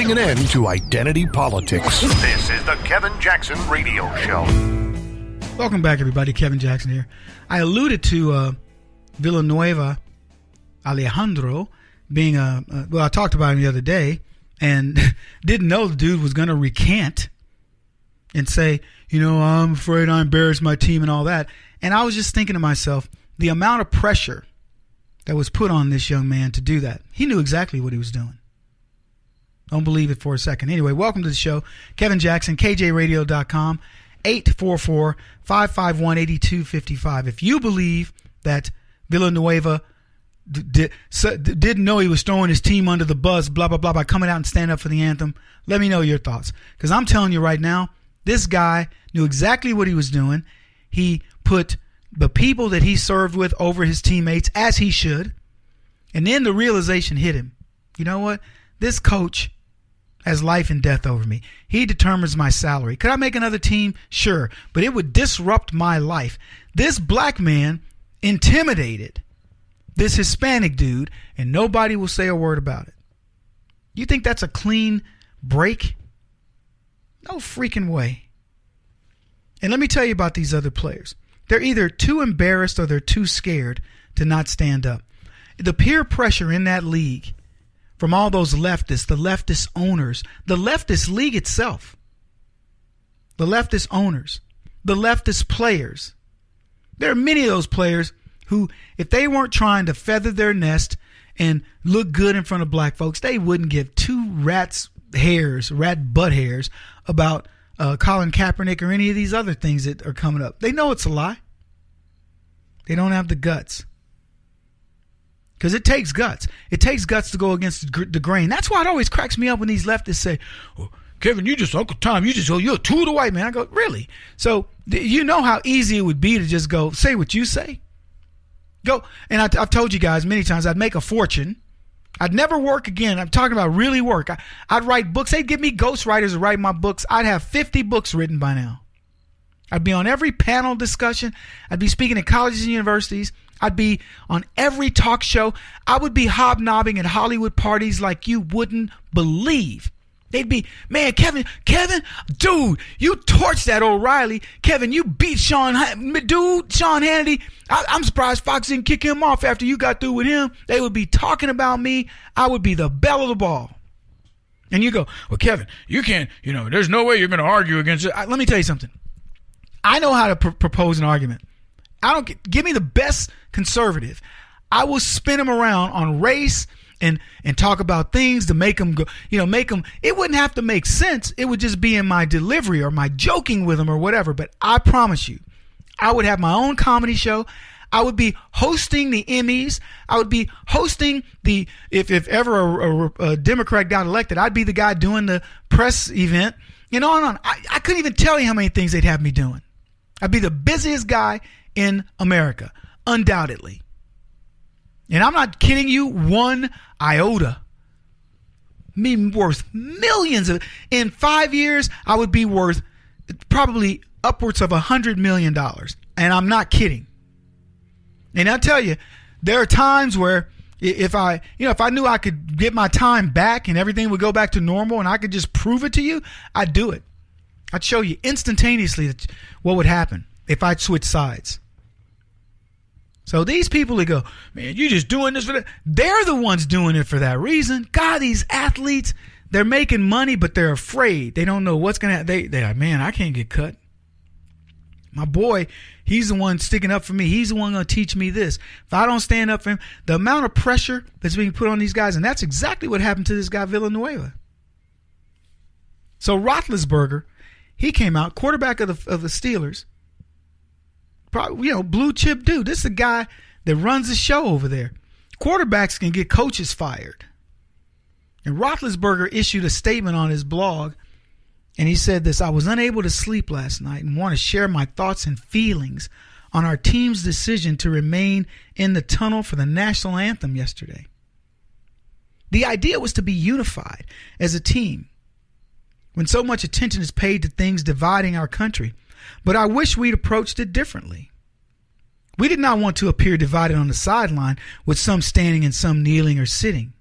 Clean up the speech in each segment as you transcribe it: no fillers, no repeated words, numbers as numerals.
putting an end to identity politics. This is the Kevin Jackson Radio Show. Welcome back, everybody. Kevin Jackson here. I alluded to Villanueva Alejandro being well, I talked about him the other day and didn't know the dude was going to recant and say, I'm afraid I embarrassed my team and all that. And I was just thinking to myself, the amount of pressure that was put on this young man to do that. He knew exactly what he was doing. Don't believe it for a second. Anyway, welcome to the show. Kevin Jackson, KJRadio.com, 844-551-8255. If you believe that Villanueva didn't know he was throwing his team under the bus, blah, blah, blah, by coming out and standing up for the anthem, let me know your thoughts. Because I'm telling you right now, this guy knew exactly what he was doing. He put the people that he served with over his teammates, as he should. And then the realization hit him. You know what? This coach has life and death over me. He determines my salary. Could I make another team? Sure. But it would disrupt my life. This black man intimidated this Hispanic dude, and nobody will say a word about it. You think that's a clean break? No freaking way. And let me tell you about these other players. They're either too embarrassed or they're too scared to not stand up. The peer pressure in that league from all those leftists, the leftist owners, the leftist league itself, the leftist owners, the leftist players. There are many of those players who, if they weren't trying to feather their nest and look good in front of black folks, they wouldn't give two rat butt hairs about Colin Kaepernick or any of these other things that are coming up. They know it's a lie. They don't have the guts. Because it takes guts. It takes guts to go against the grain. That's why it always cracks me up when these leftists say, "Oh, Kevin, you just Uncle Tom. You're two of the white man." I go, really? So you know how easy it would be to just go say what you say? Go. And I've told you guys many times I'd make a fortune. I'd never work again. I'm talking about really work. I'd write books. They'd give me ghostwriters to write my books. I'd have 50 books written by now. I'd be on every panel discussion. I'd be speaking at colleges and universities. I'd be on every talk show. I would be hobnobbing at Hollywood parties like you wouldn't believe. They'd be, man, Kevin, dude, you torched that O'Reilly. Kevin, you beat Sean Hannity. I'm surprised Fox didn't kick him off after you got through with him. They would be talking about me. I would be the belle of the ball. And you go, well, Kevin, you can't, there's no way you're going to argue against it. Let me tell you something. I know how to propose an argument. Give me the best conservative. I will spin him around on race and talk about things to make them go, it wouldn't have to make sense. It would just be in my delivery or my joking with them or whatever. But I promise you, I would have my own comedy show. I would be hosting the Emmys. I would be hosting if ever a Democrat got elected, I'd be the guy doing the press event. On and on. I couldn't even tell you how many things they'd have me doing. I'd be the busiest guy in America, undoubtedly. And I'm not kidding you one iota. Me worth millions in 5 years, I would be worth probably upwards of $100 million. And I'm not kidding. And I tell you, there are times where if I knew I could get my time back and everything would go back to normal and I could just prove it to you, I'd do it. I'd show you instantaneously what would happen if I'd switch sides. So these people that go, man, you're just doing this for that. They're the ones doing it for that reason. God, these athletes, they're making money, but they're afraid. They don't know what's going to happen. They're like, man, I can't get cut. My boy, he's the one sticking up for me. He's the one going to teach me this. If I don't stand up for him, the amount of pressure that's being put on these guys, and that's exactly what happened to this guy Villanueva. So Roethlisberger, he came out, quarterback of the Steelers, probably, blue chip dude. This is the guy that runs the show over there. Quarterbacks can get coaches fired. And Roethlisberger issued a statement on his blog, and he said this: I was unable to sleep last night and want to share my thoughts and feelings on our team's decision to remain in the tunnel for the national anthem yesterday. The idea was to be unified as a team when so much attention is paid to things dividing our country. But I wish we'd approached it differently. We did not want to appear divided on the sideline with some standing and some kneeling or sitting.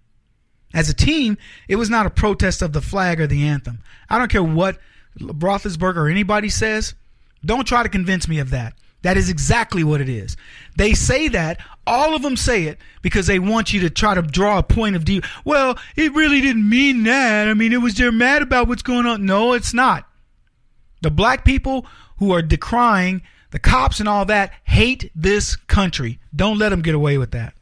As a team, it was not a protest of the flag or the anthem. I don't care what Roethlisberger or anybody says. Don't try to convince me of that. That is exactly what it is. They say that. All of them say it because they want you to try to draw a point of view. Well, it really didn't mean that. I mean, they're mad about what's going on. No, it's not. The black people who are decrying the cops and all that hate this country. Don't let them get away with that.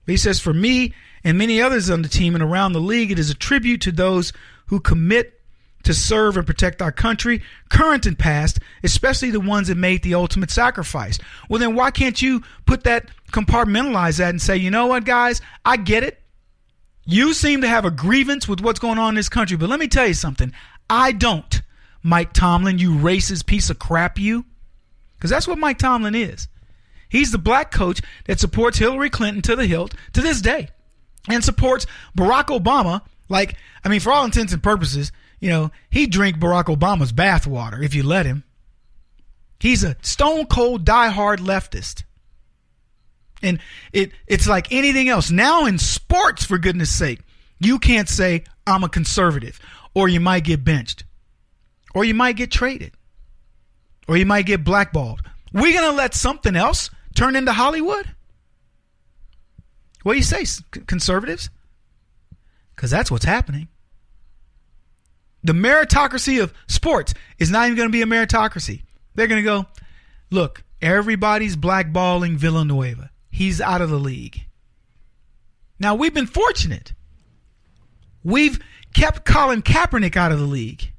He says, for me and many others on the team and around the league, it is a tribute to those who commit to serve and protect our country, current and past, especially the ones that made the ultimate sacrifice. Well, then why can't you compartmentalize that and say, you know what, guys, I get it. You seem to have a grievance with what's going on in this country, but let me tell you something. I don't, Mike Tomlin, you racist piece of crap, you. Because that's what Mike Tomlin is. He's the black coach that supports Hillary Clinton to the hilt to this day and supports Barack Obama. For all intents and purposes, he'd drink Barack Obama's bathwater if you let him. He's a stone cold, diehard leftist. And it's like anything else. Now in sports, for goodness sake, you can't say I'm a conservative, or you might get benched, or you might get traded, or you might get blackballed. We're going to let something else turn into Hollywood? What do you say, conservatives? Because that's what's happening. The meritocracy of sports is not even going to be a meritocracy. They're going to go, look, everybody's blackballing Villanueva. He's out of the league. Now, we've been fortunate. We've kept Colin Kaepernick out of the league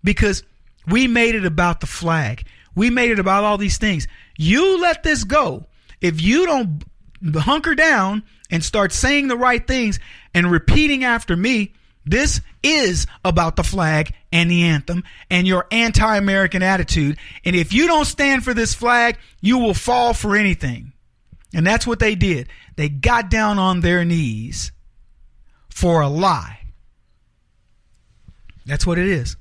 because we made it about the flag. We made it about all these things. You let this go. If you don't hunker down and start saying the right things and repeating after me, this is about the flag and the anthem and your anti-American attitude. And if you don't stand for this flag, you will fall for anything. And that's what they did. They got down on their knees for a lie. That's what it is.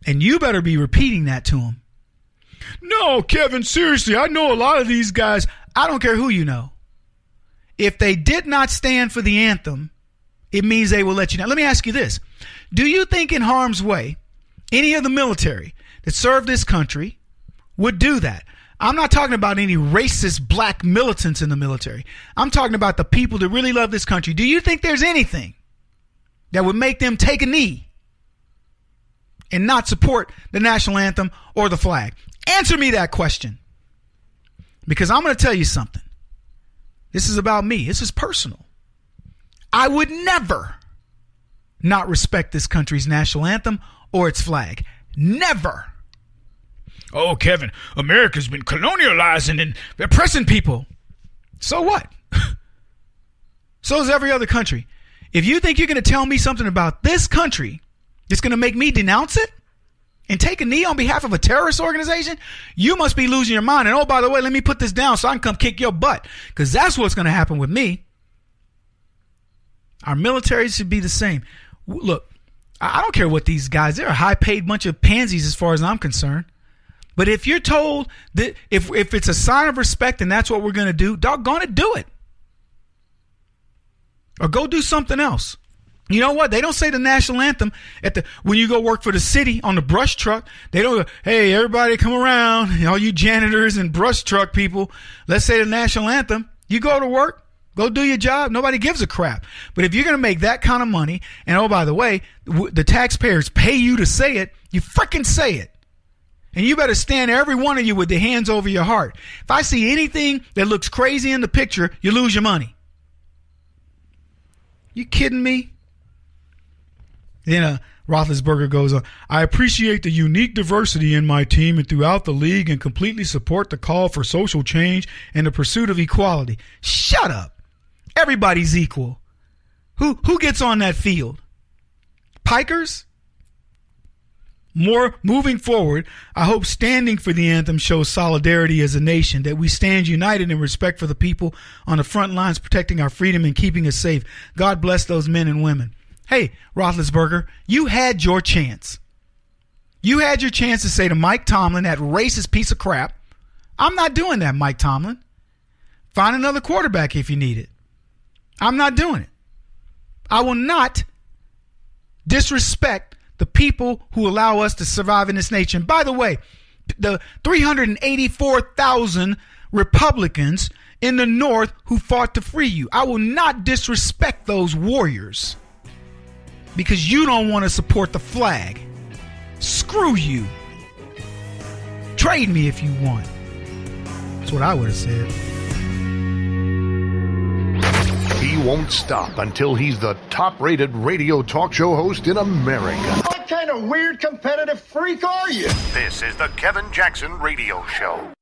And you better be repeating that to them. No, Kevin, seriously, I know a lot of these guys. I don't care who you know. If they did not stand for the anthem, it means they will let you down. Let me ask you this. Do you think in harm's way, any of the military that served this country would do that? I'm not talking about any racist black militants in the military. I'm talking about the people that really love this country. Do you think there's anything that would make them take a knee and not support the national anthem or the flag? Answer me that question. Because I'm going to tell you something. This is about me. This is personal. I would never not respect this country's national anthem or its flag. Never. Oh, Kevin, America's been colonializing and oppressing people. So what? So is every other country. If you think you're going to tell me something about this country that's going to make me denounce it and take a knee on behalf of a terrorist organization, you must be losing your mind. And oh, by the way, let me put this down so I can come kick your butt, because that's what's going to happen with me. Our military should be the same. Look, I don't care what these guys, they're a high-paid bunch of pansies as far as I'm concerned. But if you're told that if it's a sign of respect and that's what we're going to do, doggone it, do it. Or go do something else. You know what? They don't say the national anthem when you go work for the city on the brush truck. They don't go, hey, everybody come around, all you janitors and brush truck people, let's say the national anthem. You go to work, go do your job. Nobody gives a crap. But if you're going to make that kind of money, and oh, by the way, the taxpayers pay you to say it, you freaking say it. And you better stand, every one of you, with the hands over your heart. If I see anything that looks crazy in the picture, you lose your money. You kidding me? Then Roethlisberger goes on, I appreciate the unique diversity in my team and throughout the league and completely support the call for social change and the pursuit of equality. Shut up. Everybody's equal. Who gets on that field? Pikers? Moving forward, I hope standing for the anthem shows solidarity as a nation, that we stand united in respect for the people on the front lines protecting our freedom and keeping us safe. God bless those men and women. Hey, Roethlisberger, you had your chance. You had your chance to say to Mike Tomlin, that racist piece of crap, I'm not doing that, Mike Tomlin. Find another quarterback if you need it. I'm not doing it. I will not disrespect the people who allow us to survive in this nation. By the way, the 384,000 Republicans in the North who fought to free you, I will not disrespect those warriors because you don't want to support the flag. Screw you. Trade me if you want. That's what I would have said. He won't stop until he's the top-rated radio talk show host in America. What kind of weird competitive freak are you? This is the Kevin Jackson Radio Show.